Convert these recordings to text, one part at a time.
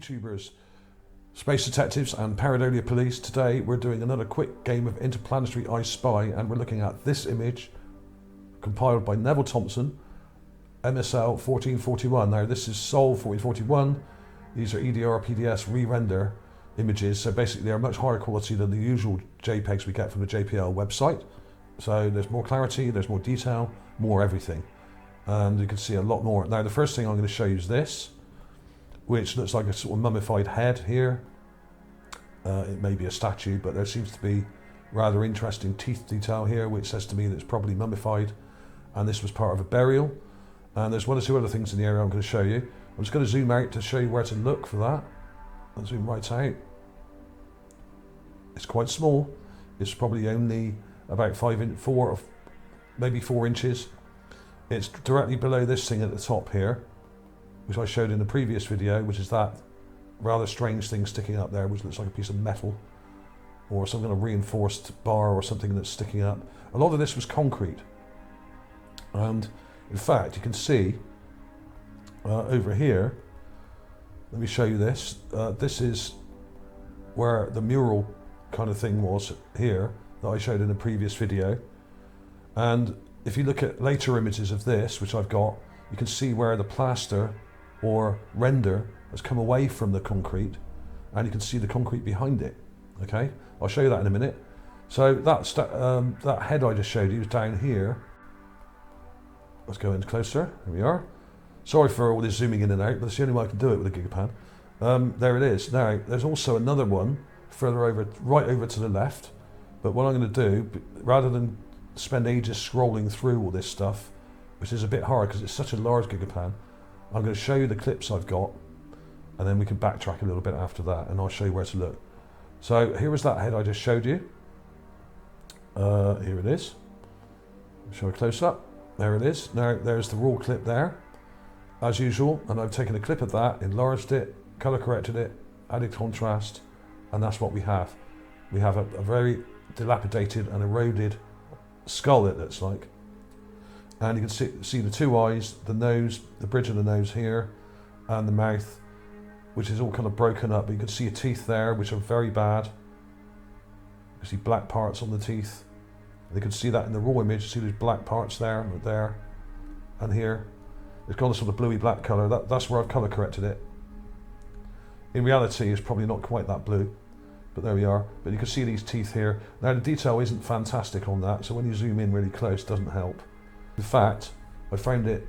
YouTubers, Space Detectives and Pareidolia Police. Today we're doing another quick game of Interplanetary I Spy, and we're looking at this image compiled by Neville Thompson, MSL 1441. Now this is Sol 1441. These are EDR PDS re-render images, so basically they're much higher quality than the usual JPEGs we get from the JPL website. So there's more clarity, there's more detail, more everything. And you can see a lot more. Now the first thing I'm going to show you is this, which looks like a sort of mummified head here. It may be a statue, but there seems to be rather interesting teeth detail here, which says to me that it's probably mummified, and this was part of a burial. And there's one or two other things in the area I'm going to show you. I'm just going to zoom out to show you where to look for that. I'll zoom right out. It's quite small. It's probably only about 4, maybe 4 inches. It's directly below this thing at the top here, which I showed in the previous video, which is that rather strange thing sticking up there, which looks like a piece of metal or some kind of reinforced bar or something that's sticking up. A lot of this was concrete, and in fact you can see over here, let me show you this. This is where the mural kind of thing was here that I showed in the previous video, and if you look at later images of this, which I've got, you can see where the plaster or render has come away from the concrete, and you can see the concrete behind it. Okay, I'll show you that in a minute. So that head I just showed you is down here. Let's go in closer. Here we are. Sorry for all this zooming in and out, but it's the only way I can do it with a GIGAPAN. There it is. Now there's also another one further over, right over to the left. But what I'm going to do, rather than spend ages scrolling through all this stuff, which is a bit hard because it's such a large GIGAPAN, I'm going to show you the clips I've got, and then we can backtrack a little bit after that, and I'll show you where to look. So here was that head I just showed you. Here it is. Show a close up. There it is. Now there's the raw clip there, as usual, and I've taken a clip of that, enlarged it, color corrected it, added contrast, and that's what we have. We have a very dilapidated and eroded skull, it looks like. And you can see the two eyes, the nose, the bridge of the nose here, and the mouth, which is all kind of broken up. But you can see your teeth there, which are very bad. You can see black parts on the teeth. You can see that in the raw image. You see these black parts there, and here. It's got a sort of bluey black colour. That's where I've colour corrected it. In reality, it's probably not quite that blue, but there we are. But you can see these teeth here. Now the detail isn't fantastic on that, so when you zoom in really close, it doesn't help. In fact, I found it,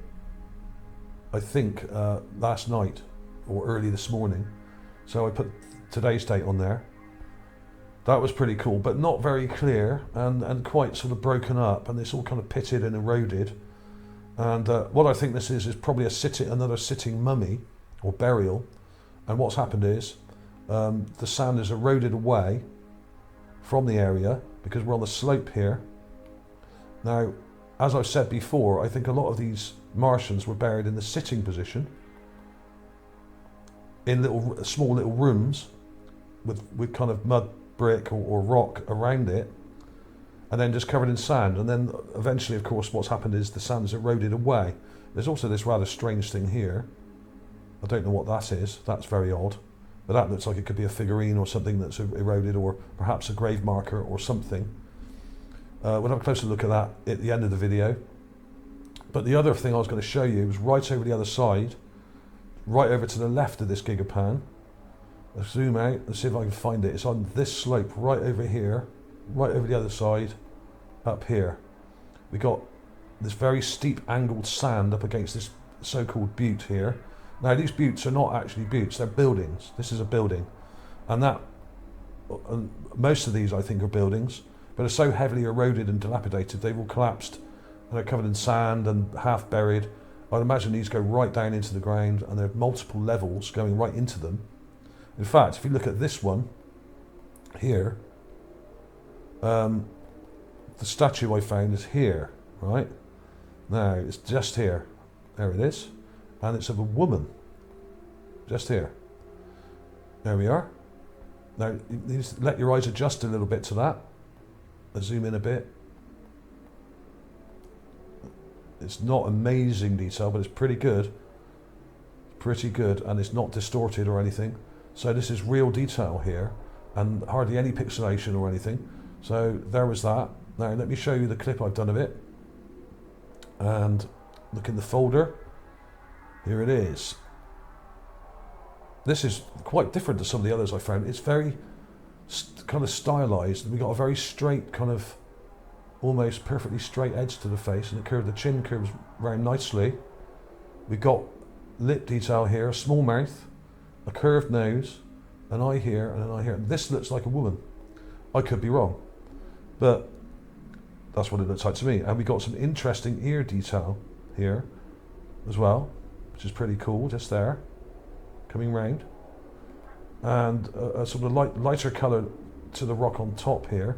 I think, last night or early this morning. So I put today's date on there. That was pretty cool, but not very clear, and quite sort of broken up, and it's all kind of pitted and eroded. And what I think this is probably another sitting mummy or burial. And what's happened is the sand is eroded away from the area because we're on the slope here. Now, as I've said before, I think a lot of these Martians were buried in the sitting position, in small little rooms with kind of mud, brick or rock around it, and then just covered in sand. And then eventually, of course, what's happened is the sand's eroded away. There's also this rather strange thing here. I don't know what that is. That's very odd. But that looks like it could be a figurine or something that's eroded, or perhaps a grave marker or something. We'll have a closer look at that at the end of the video. But the other thing I was going to show you was right over the other side, right over to the left of this GIGAPAN. Let's zoom out and see if I can find it. It's on this slope right over here, right over the other side, up here. We got this very steep angled sand up against this so-called butte here. Now these buttes are not actually buttes, they're buildings. This is a building, and most of these I think are buildings, but are so heavily eroded and dilapidated they've all collapsed and are covered in sand and half buried. I'd imagine these go right down into the ground, and there are multiple levels going right into them. In fact, if you look at this one here, the statue I found is here, right? Now it's just here. There it is. And it's of a woman, just here. There we are. Now, you need to let your eyes adjust a little bit to that. Let's zoom in a bit. It's not amazing detail, but it's pretty good. pretty good, and it's not distorted or anything. So this is real detail here, and hardly any pixelation or anything. So there was that. Now let me show you the clip I've done of it. And look in the folder. Here it is. This is quite different to some of the others I found. It's very kind of stylized. We got a very straight kind of, almost perfectly straight edge to the face, and the chin curves round nicely. We've got lip detail here, a small mouth, a curved nose, an eye here, and an eye here. This looks like a woman. I could be wrong, but that's what it looks like to me. And we got some interesting ear detail here as well, which is pretty cool, just there, coming round. And a sort of lighter colour to the rock on top here.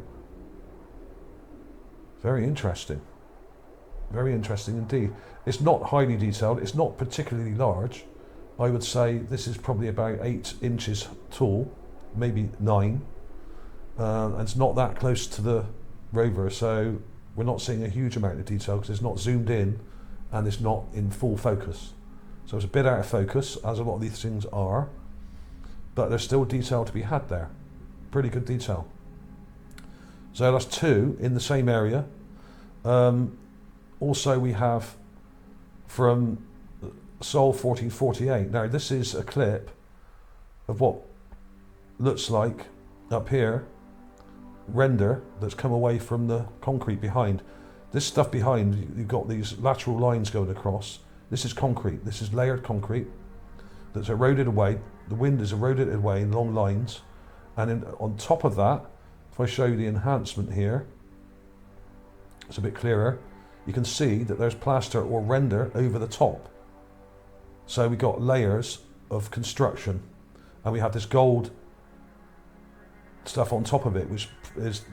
Very interesting. Very interesting indeed. It's not highly detailed, it's not particularly large. I would say this is probably about 8 inches tall, maybe 9. And it's not that close to the rover, so we're not seeing a huge amount of detail because it's not zoomed in and it's not in full focus. So it's a bit out of focus, as a lot of these things are, but there's still detail to be had there. Pretty good detail. So that's 2 in the same area. Also we have from Sol 1448. Now this is a clip of what looks like up here render that's come away from the concrete behind. This stuff behind, you've got these lateral lines going across. This is concrete. This is layered concrete that's eroded away. The wind has eroded it away in long lines. And on top of that, if I show you the enhancement here, it's a bit clearer. You can see that there's plaster or render over the top. So we got layers of construction, and we have this gold stuff on top of it, which is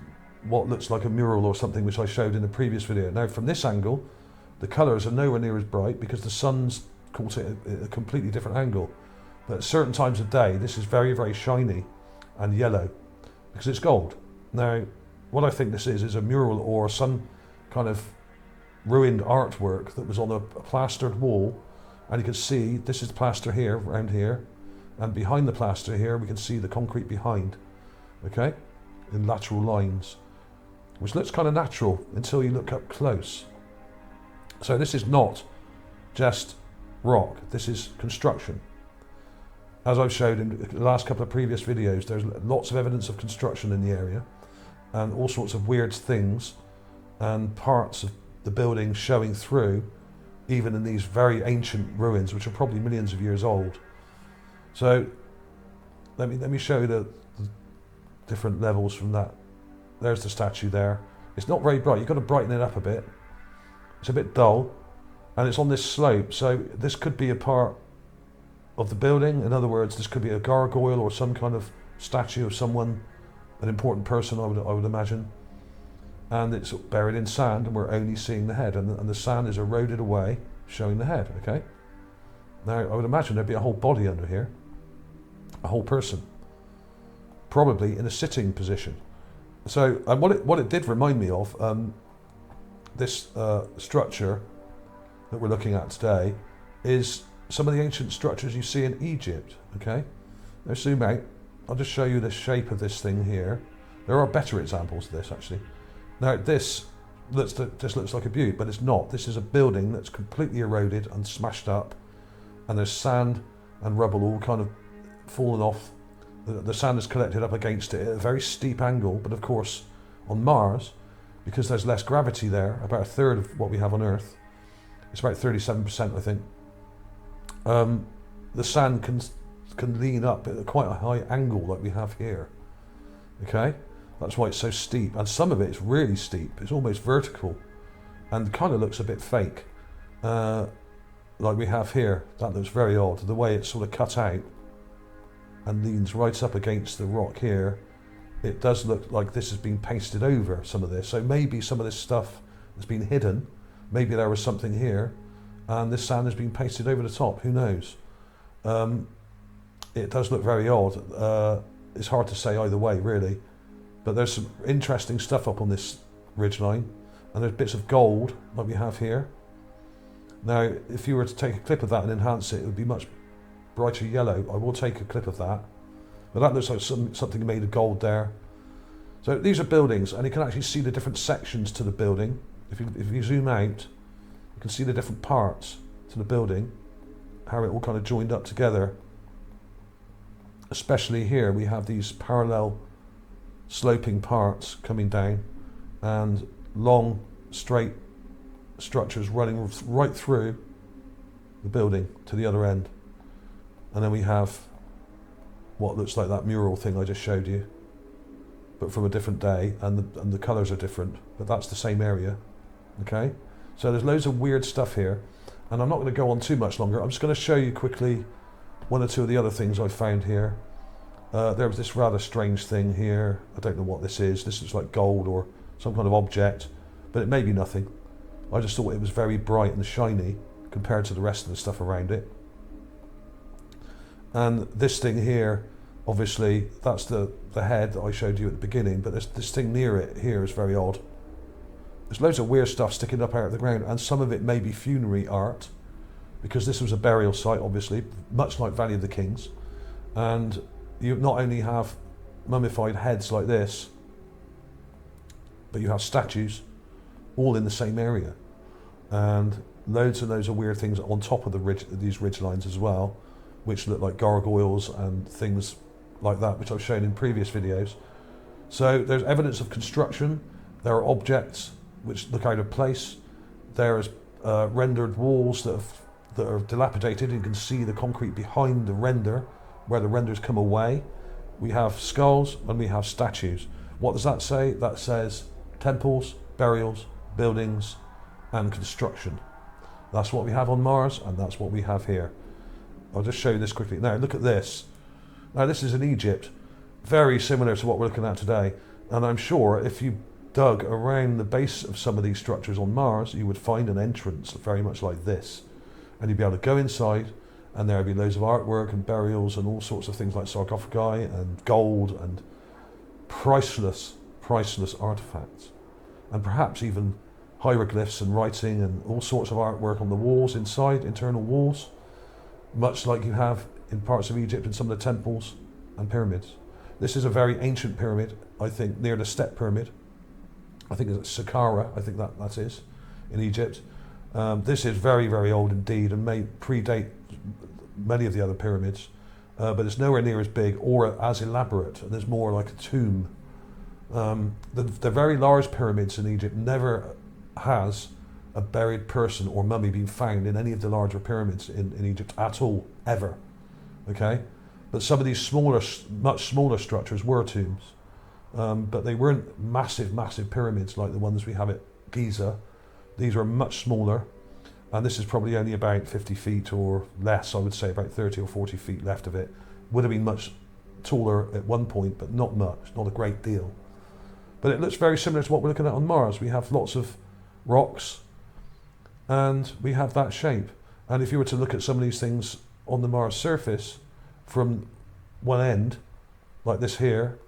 what looks like a mural or something, which I showed in the previous video. Now from this angle, the colours are nowhere near as bright because the sun's caught it at a completely different angle. But at certain times of day, this is very, very shiny and yellow because it's gold. Now, what I think this is a mural or some kind of ruined artwork that was on a plastered wall, and you can see this is plaster here, around here, and behind the plaster here we can see the concrete behind, okay, in lateral lines, which looks kind of natural until you look up close. So this is not just rock, this is construction. As I've showed in the last couple of previous videos, there's lots of evidence of construction in the area and all sorts of weird things and parts of the building showing through, even in these very ancient ruins, which are probably millions of years old. So let me show you the different levels from that. There's the statue there. It's not very bright. You've got to brighten it up a bit. It's a bit dull, and it's on this slope, so this could be a part of the building. In other words, this could be a gargoyle or some kind of statue of someone, an important person, I would imagine. And it's buried in sand, and we're only seeing the head, and the sand is eroded away, showing the head, okay? Now, I would imagine there'd be a whole body under here, a whole person, probably in a sitting position. So, and what it did remind me of, this structure that we're looking at today, is some of the ancient structures you see in Egypt, okay? Now zoom out, I'll just show you the shape of this thing here. There are better examples of this, actually. Now this just looks like a butte, but it's not. This is a building that's completely eroded and smashed up, and there's sand and rubble all kind of fallen off. The sand is collected up against it at a very steep angle, but of course on Mars, because there's less gravity there, about a third of what we have on Earth, it's about 37% I think, the sand can lean up at quite a high angle like we have here, okay? That's why it's so steep, and some of it is really steep. It's almost vertical, and kind of looks a bit fake, like we have here. That looks very odd. The way it's sort of cut out and leans right up against the rock here. It does look like this has been pasted over some of this. So maybe some of this stuff has been hidden. Maybe there was something here, and this sand has been pasted over the top. Who knows? It does look very odd. It's hard to say either way, really. But there's some interesting stuff up on this ridgeline, and there's bits of gold like we have here. Now, if you were to take a clip of that and enhance it, it would be much brighter yellow, I will take a clip of that. But that looks like something made of gold there. So these are buildings, and you can actually see the different sections to the building. If you zoom out, you can see the different parts to the building, how it all kind of joined up together. Especially here, we have these parallel sloping parts coming down, and long, straight structures running right through the building to the other end. And then we have what looks like that mural thing I just showed you, but from a different day, and the colours are different, but that's the same area. Okay, so there's loads of weird stuff here, and I'm not going to go on too much longer. I'm just going to show you quickly one or two of the other things I found here. There was this rather strange thing here. I don't know what this is. This looks like gold or some kind of object, but it may be nothing. I just thought it was very bright and shiny compared to the rest of the stuff around it. And this thing here, obviously, that's the head that I showed you at the beginning, but this thing near it here is very odd. There's loads of weird stuff sticking up out of the ground, and some of it may be funerary art, because this was a burial site, obviously, much like Valley of the Kings. And you not only have mummified heads like this, but you have statues all in the same area. And loads and loads of weird things on top of these ridge lines as well, which look like gargoyles and things like that, which I've shown in previous videos. So there's evidence of construction. There are objects which look out of place. There's rendered walls that are dilapidated. You can see the concrete behind the render, where the renders come away. We have skulls and we have statues. What does that say? That says temples, burials, buildings, and construction. That's what we have on Mars, and that's what we have here. I'll just show you this quickly. Now look at this. Now this is in Egypt, very similar to what we're looking at today. And I'm sure if you dug around the base of some of these structures on Mars, you would find an entrance very much like this. And you'd be able to go inside, and there would be loads of artwork and burials and all sorts of things like sarcophagi and gold and priceless artifacts. And perhaps even hieroglyphs and writing and all sorts of artwork on the walls inside, internal walls, much like you have in parts of Egypt in some of the temples and pyramids. This is a very ancient pyramid, I think, near the Step Pyramid. I think it's Saqqara, I think that is, in Egypt. This is very, very old indeed, and may predate many of the other pyramids, but it's nowhere near as big or as elaborate, and there's more like a tomb. The very large pyramids in Egypt never has a buried person or mummy been found in any of the larger pyramids in Egypt at all, ever. Okay? But some of these smaller, much smaller structures were tombs. But they weren't massive pyramids like the ones we have at Giza. These were much smaller, and this is probably only about 50 feet or less, I would say about 30 or 40 feet left of it. Would have been much taller at one point, but not much, not a great deal. But it looks very similar to what we're looking at on Mars. We have lots of rocks, and we have that shape. And if you were to look at some of these things on the Mars surface from one end, like this here,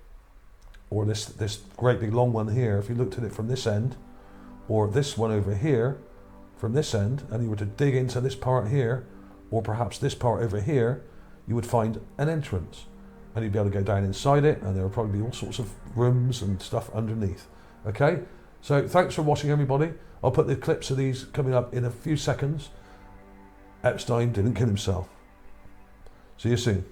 or this great big long one here, if you looked at it from this end, or this one over here from this end, and you were to dig into this part here, or perhaps this part over here, you would find an entrance, and you'd be able to go down inside it, and there would probably be all sorts of rooms and stuff underneath. Okay, so thanks for watching, everybody. I'll put the clips of these coming up in a few seconds. Epstein didn't kill himself. See you soon.